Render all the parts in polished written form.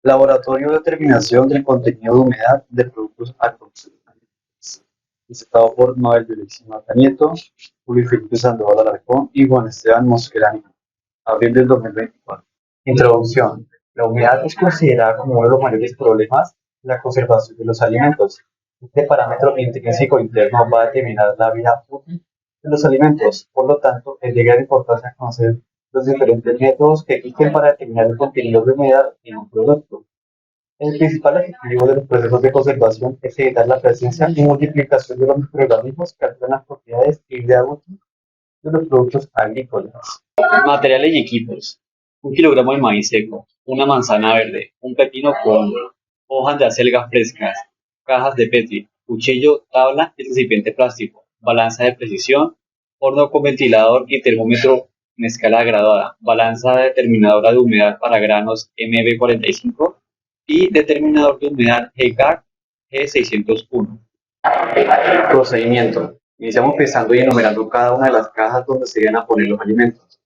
Laboratorio de determinación del contenido de humedad de productos agroindustriales. Visitado por Noel Violexi Mata Nieto, Julio Felipe Sandoval Alarcón y Juan Esteban Mosquerani. Abril del 2024. Introducción. La humedad es considerada como uno de los mayores problemas de la conservación de los alimentos. Este parámetro intrínseco interno va a determinar la vida útil de los alimentos. Por lo tanto, es de gran importancia conocer los diferentes métodos que existen para determinar el contenido de humedad en un producto. El principal objetivo de los procesos de conservación es evitar la presencia y multiplicación de los microorganismos que alteran las propiedades y vida útil de los productos agrícolas. Materiales y equipos: 1 kilogramo de maíz seco, una manzana verde, un pepino con hojas de acelga frescas, cajas de Petri, cuchillo, tabla y recipiente plástico, balanza de precisión, horno con ventilador y termómetro en escala graduada, balanza determinadora de humedad para granos MB45 y determinador de humedad GCAC G601. Procedimiento. Iniciamos pesando y enumerando cada una de las cajas donde se iban a poner los alimentos,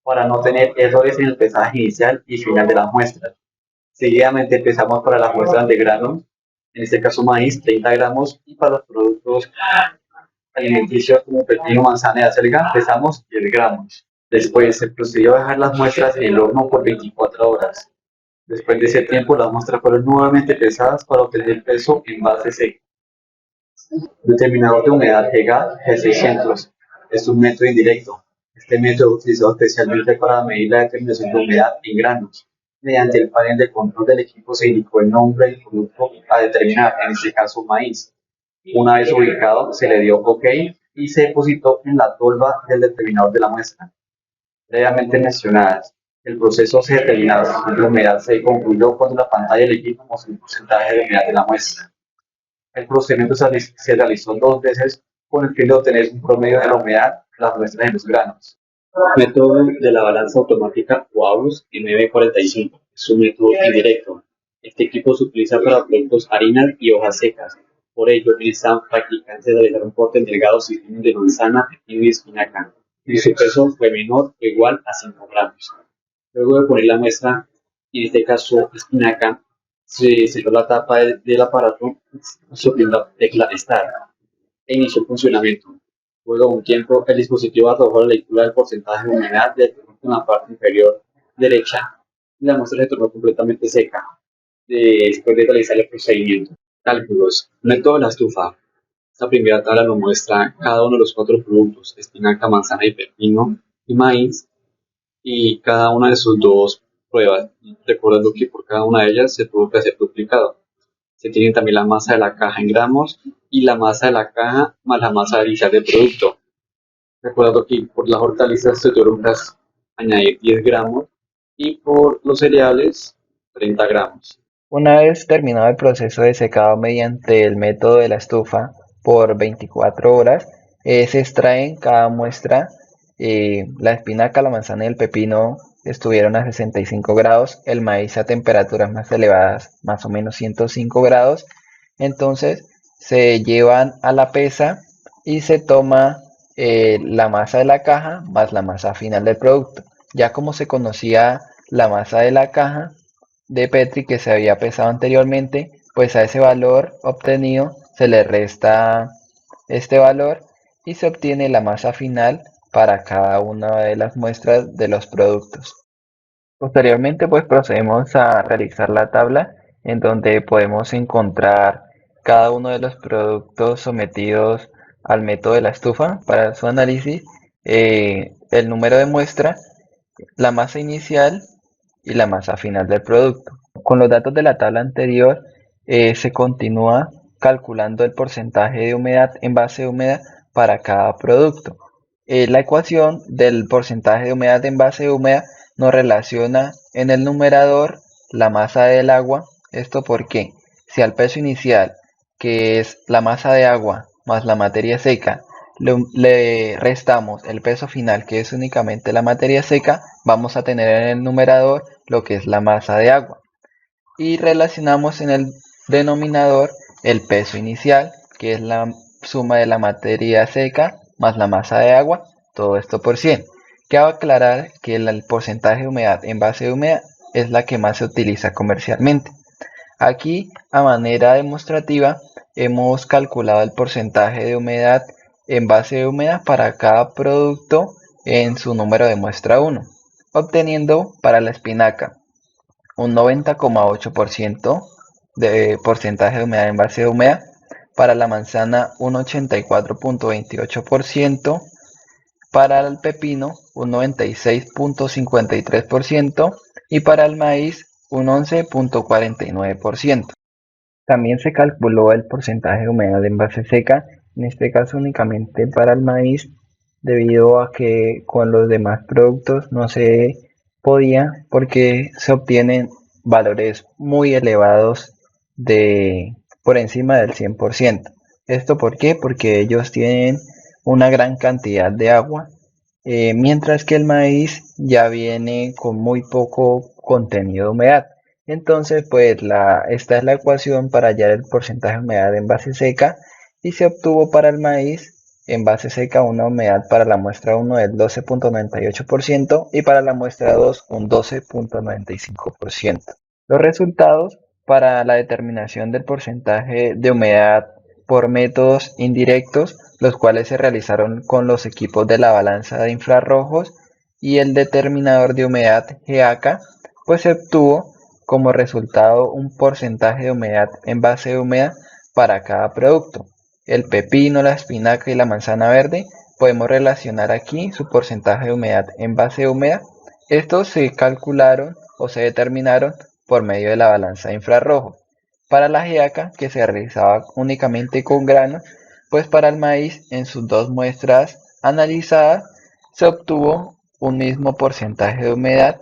para no tener errores en el pesaje inicial y final de las muestras. Seguidamente pesamos para las muestras de granos, en este caso maíz, 30 gramos, y para los productos alimenticios como pepino, manzana y acelga, pesamos 10 gramos. Después se procedió a dejar las muestras en el horno por 24 horas. Después de ese tiempo, las muestras fueron nuevamente pesadas para obtener el peso en base seca. Determinador de humedad GEGA G600 es un método indirecto. Este método es utilizado especialmente para medir la determinación de humedad en granos. Mediante el panel de control del equipo se indicó el nombre del producto a determinar, en este caso maíz. Una vez ubicado, se le dio OK y se depositó en la tolva del determinador de la muestra. Previamente mencionadas, el proceso se determinaba si la humedad se concluyó cuando la pantalla del equipo mostró el porcentaje de humedad de la muestra. El procedimiento se realizó 2 veces con el fin de obtener un promedio de la humedad de las muestras de los granos. Método de la balanza automática WAUS MB45 es un método indirecto. Este equipo se utiliza para productos harinas y hojas secas. Por ello, en esta práctica se realizaron cortes delgados y finos de manzana, pepino y espinaca, y su peso fue menor o igual a 5 gramos. Luego de poner la muestra, en este caso espinaca, se cerró la tapa del aparato, subiendo la tecla Start e inició el funcionamiento. Luego de un tiempo, el dispositivo arrojó la lectura del porcentaje de humedad del producto en la parte inferior derecha y la muestra se tornó completamente seca después de realizar el procedimiento. Cálculos. Método de la estufa. Esta primera tabla nos muestra cada uno de los 4 productos: espinaca, manzana y pepino y maíz, y cada una de sus 2 pruebas, recordando que por cada una de ellas se tuvo que hacer duplicado. Se tiene también la masa de la caja en gramos y la masa de la caja más la masa inicial del producto. Recuerdo que por las hortalizas se tuvieron que añadir 10 gramos y por los cereales 30 gramos. Una vez terminado el proceso de secado mediante el método de la estufa por 24 horas, se extraen cada muestra. La espinaca, la manzana y el pepino estuvieron a 65 grados, el maíz a temperaturas más elevadas, más o menos 105 grados. Entonces se llevan a la pesa y se toma la masa de la caja más la masa final del producto. Ya como se conocía la masa de la caja de Petri que se había pesado anteriormente, pues a ese valor obtenido se le resta este valor y se obtiene la masa final para cada una de las muestras de los productos. Posteriormente pues procedemos a realizar la tabla en donde podemos encontrar cada uno de los productos sometidos al método de la estufa para su análisis, el número de muestra, la masa inicial y la masa final del producto. Con los datos de la tabla anterior se continúa calculando el porcentaje de humedad en base de humedad para cada producto. La ecuación del porcentaje de humedad en base de humedad nos relaciona en el numerador la masa del agua. Esto porque si al peso inicial, que es la masa de agua más la materia seca, le restamos el peso final, que es únicamente la materia seca, vamos a tener en el numerador lo que es la masa de agua. Y relacionamos en el denominador el peso inicial, que es la suma de la materia seca más la masa de agua, todo esto por 100. Cabe aclarar que el porcentaje de humedad en base de humedad es la que más se utiliza comercialmente. Aquí, a manera demostrativa, hemos calculado el porcentaje de humedad en base de humedad para cada producto en su número de muestra 1, obteniendo para la espinaca un 90,8% de porcentaje de humedad en base de humedad, para la manzana un 84,28%, para el pepino un 96,53% y para el maíz un 11,49%. También se calculó el porcentaje de humedad en base seca, en este caso únicamente para el maíz, debido a que con los demás productos no se podía porque se obtienen valores muy elevados de por encima del 100%. ¿Esto por qué? Porque ellos tienen una gran cantidad de agua, mientras que el maíz ya viene con muy poco contenido de humedad. Entonces, pues esta es la ecuación para hallar el porcentaje de humedad en base seca y se obtuvo para el maíz en base seca una humedad para la muestra 1 del 12,98% y para la muestra 2 un 12,95%. Los resultados para la determinación del porcentaje de humedad por métodos indirectos, los cuales se realizaron con los equipos de la balanza de infrarrojos y el determinador de humedad GEACA, pues se obtuvo como resultado un porcentaje de humedad en base de humedad para cada producto. El pepino, la espinaca y la manzana verde, podemos relacionar aquí su porcentaje de humedad en base de humedad. Estos se calcularon o se determinaron por medio de la balanza de infrarrojo. Para la giaca, que se realizaba únicamente con granos, pues para el maíz, en sus dos muestras analizadas, se obtuvo un mismo porcentaje de humedad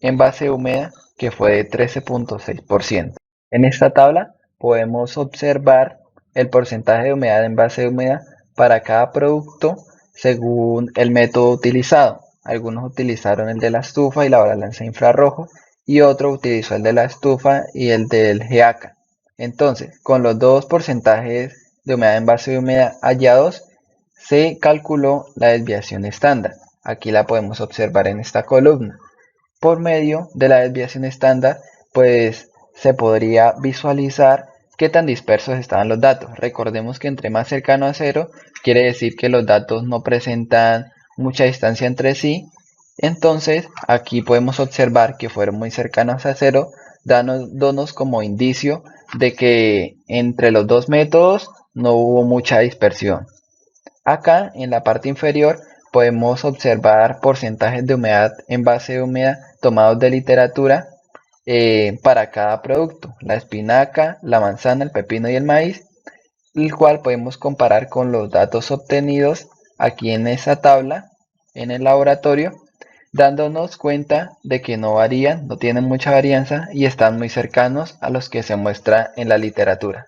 en base húmeda que fue de 13,6%. En esta tabla podemos observar el porcentaje de humedad en base húmeda para cada producto según el método utilizado. Algunos utilizaron el de la estufa y la balanza de infrarrojo y otro utilizó el de la estufa y el del GEACA. Entonces, con los dos porcentajes de humedad en base de humedad hallados, se calculó la desviación estándar. Aquí la podemos observar en esta columna. Por medio de la desviación estándar, pues se podría visualizar qué tan dispersos estaban los datos. Recordemos que entre más cercano a cero, quiere decir que los datos no presentan mucha distancia entre sí. Entonces, aquí podemos observar que fueron muy cercanos a cero, dándonos como indicio de que entre los dos métodos no hubo mucha dispersión. Acá en la parte inferior podemos observar porcentajes de humedad en base de humedad tomados de literatura para cada producto, la espinaca, la manzana, el pepino y el maíz, el cual podemos comparar con los datos obtenidos aquí en esa tabla en el laboratorio, dándonos cuenta de que no varían, no tienen mucha varianza y están muy cercanos a los que se muestra en la literatura.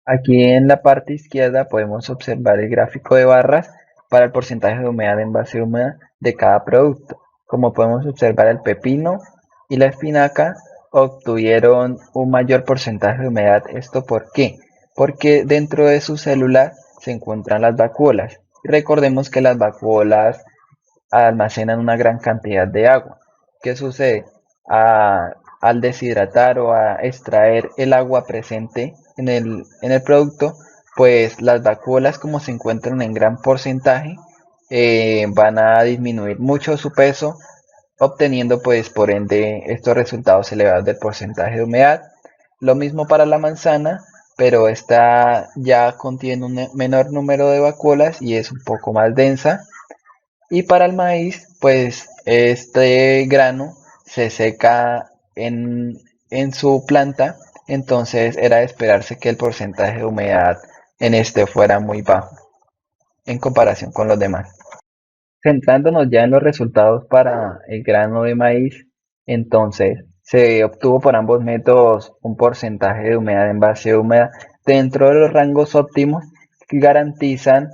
Aquí en la parte izquierda podemos observar el gráfico de barras para el porcentaje de humedad en base húmeda de cada producto. Como podemos observar, el pepino y la espinaca obtuvieron un mayor porcentaje de humedad. ¿Esto por qué? Porque dentro de sus células se encuentran las vacuolas. Recordemos que las vacuolas almacenan una gran cantidad de agua. ¿Qué sucede? Al deshidratar o a extraer el agua presente en el producto, pues las vacuolas, como se encuentran en gran porcentaje, van a disminuir mucho su peso, obteniendo pues por ende estos resultados elevados del porcentaje de humedad. Lo mismo para la manzana, pero esta ya contiene un menor número de vacuolas y es un poco más densa. Y para el maíz, pues este grano se seca en su planta, entonces era de esperarse que el porcentaje de humedad en este fuera muy bajo en comparación con los demás. Centrándonos ya en los resultados para el grano de maíz, entonces se obtuvo por ambos métodos un porcentaje de humedad en base húmeda dentro de los rangos óptimos que garantizan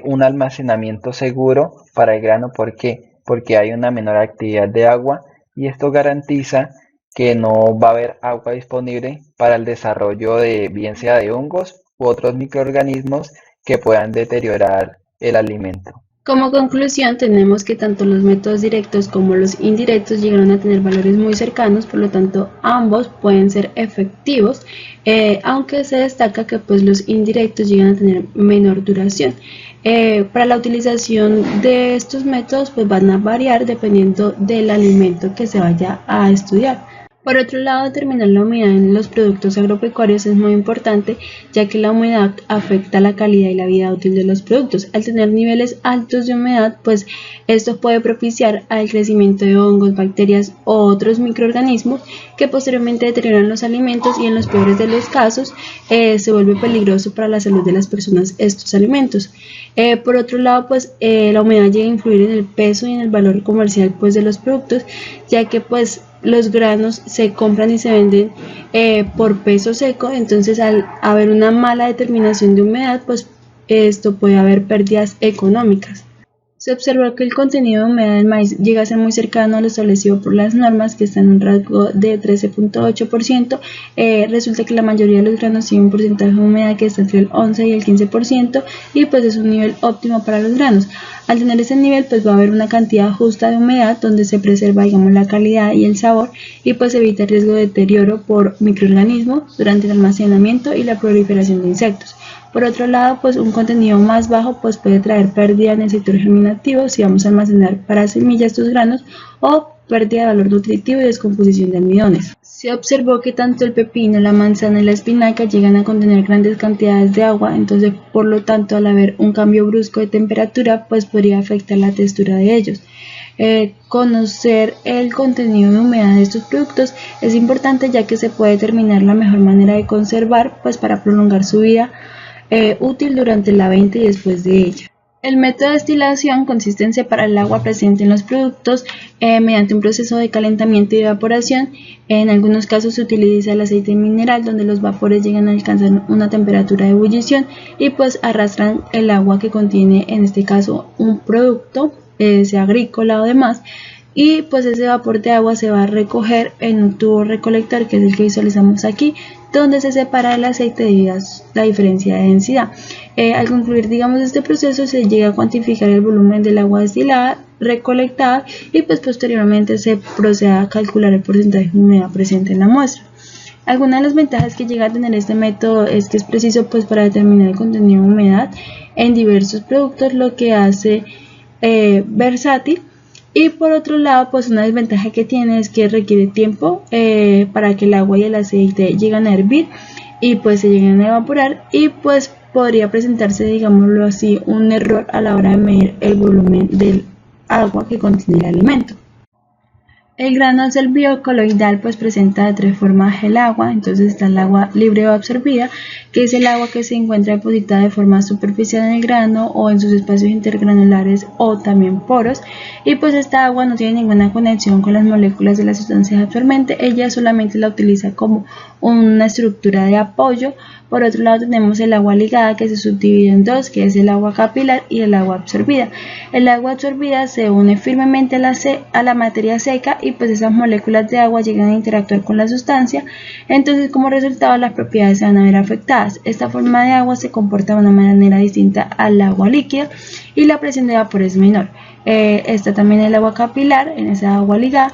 un almacenamiento seguro para el grano. ¿Por qué? Porque hay una menor actividad de agua y esto garantiza que no va a haber agua disponible para el desarrollo de bien sea de hongos u otros microorganismos que puedan deteriorar el alimento. Como conclusión, tenemos que tanto los métodos directos como los indirectos llegaron a tener valores muy cercanos, por lo tanto ambos pueden ser efectivos, aunque se destaca que pues los indirectos llegan a tener menor duración. Para la utilización de estos métodos pues van a variar dependiendo del alimento que se vaya a estudiar. Por otro lado, determinar la humedad en los productos agropecuarios es muy importante, ya que la humedad afecta la calidad y la vida útil de los productos. Al tener niveles altos de humedad, pues esto puede propiciar al crecimiento de hongos, bacterias u otros microorganismos que posteriormente deterioran los alimentos y en los peores de los casos se vuelve peligroso para la salud de las personas estos alimentos. Por otro lado, pues la humedad llega a influir en el peso y en el valor comercial pues de los productos, ya que pues los granos se compran y se venden por peso seco, entonces al haber una mala determinación de humedad, pues esto puede haber pérdidas económicas. Se observó que el contenido de humedad del maíz llega a ser muy cercano a lo establecido por las normas, que está en un rasgo de 13.8%. Resulta que la mayoría de los granos tienen un porcentaje de humedad que está entre el 11 y el 15%, y pues es un nivel óptimo para los granos. Al tener ese nivel, pues va a haber una cantidad justa de humedad donde se preserva, digamos, la calidad y el sabor, y pues evita el riesgo de deterioro por microorganismos durante el almacenamiento y la proliferación de insectos. Por otro lado, pues un contenido más bajo pues puede traer pérdida en el sector germinativo si vamos a almacenar para semillas estos granos, o pérdida de valor nutritivo y descomposición de almidones. Se observó que tanto el pepino, la manzana y la espinaca llegan a contener grandes cantidades de agua, entonces por lo tanto al haber un cambio brusco de temperatura pues podría afectar la textura de ellos. Conocer el contenido de humedad de estos productos es importante, ya que se puede determinar la mejor manera de conservar pues para prolongar su vida útil durante la venta y después de ella. El método de destilación consiste en separar el agua presente en los productos mediante un proceso de calentamiento y evaporación. En algunos casos se utiliza el aceite mineral, donde los vapores llegan a alcanzar una temperatura de ebullición y pues arrastran el agua que contiene, en este caso, un producto, sea agrícola o demás, y pues ese vapor de agua se va a recoger en un tubo recolector, que es el que visualizamos aquí, donde se separa el aceite debido a la diferencia de densidad. Al concluir, digamos, este proceso, se llega a cuantificar el volumen del agua destilada recolectada, y pues posteriormente se procede a calcular el porcentaje de humedad presente en la muestra. Algunas de las ventajas que llega a tener este método es que es preciso pues para determinar el contenido de humedad en diversos productos, lo que hace versátil. Y por otro lado, pues una desventaja que tiene es que requiere tiempo para que el agua y el aceite lleguen a hervir y pues se lleguen a evaporar, y pues podría presentarse, digámoslo así, un error a la hora de medir el volumen del agua que contiene el alimento. El grano al ser biocoloidal pues presenta de tres formas el agua. Entonces está el agua libre o absorbida, que es el agua que se encuentra depositada de forma superficial en el grano o en sus espacios intergranulares o también poros, y pues esta agua no tiene ninguna conexión con las moléculas de las sustancias absorbentes, ella solamente la utiliza como una estructura de apoyo. Por otro lado tenemos el agua ligada, que se subdivide en dos, que es el agua capilar y el agua absorbida. El agua absorbida se une firmemente a la materia seca, y pues esas moléculas de agua llegan a interactuar con la sustancia, entonces como resultado las propiedades se van a ver afectadas. Esta forma de agua se comporta de una manera distinta al agua líquida y la presión de vapor es menor. Está también el agua capilar, en esa agua ligada.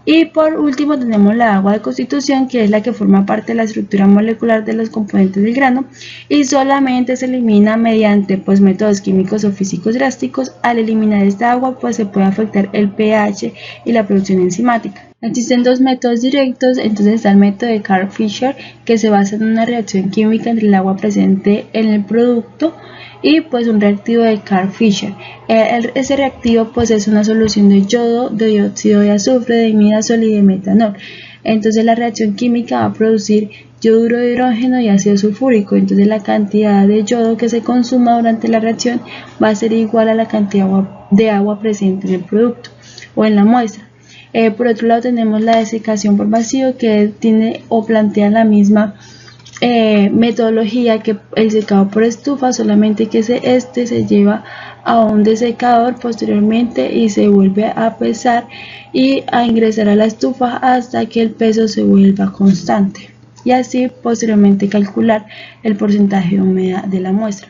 Y por último tenemos la agua de constitución, que es la que forma parte de la estructura molecular de los componentes del grano y solamente se elimina mediante pues métodos químicos o físicos drásticos. Al eliminar esta agua pues se puede afectar el pH y la producción enzimática. Existen dos métodos directos. Entonces está el método de Carl Fisher, que se basa en una reacción química entre el agua presente en el producto y pues un reactivo de Carl Fisher. Ese reactivo pues es una solución de yodo, de dióxido de azufre, de imidazol y de metanol. Entonces la reacción química va a producir yoduro de hidrógeno y ácido sulfúrico. Entonces la cantidad de yodo que se consuma durante la reacción va a ser igual a la cantidad de agua presente en el producto o en la muestra. Por otro lado tenemos la desecación por vacío, que tiene o plantea la misma metodología que el secado por estufa, solamente que este se lleva a un desecador posteriormente y se vuelve a pesar y a ingresar a la estufa hasta que el peso se vuelva constante, y así posteriormente calcular el porcentaje de humedad de la muestra.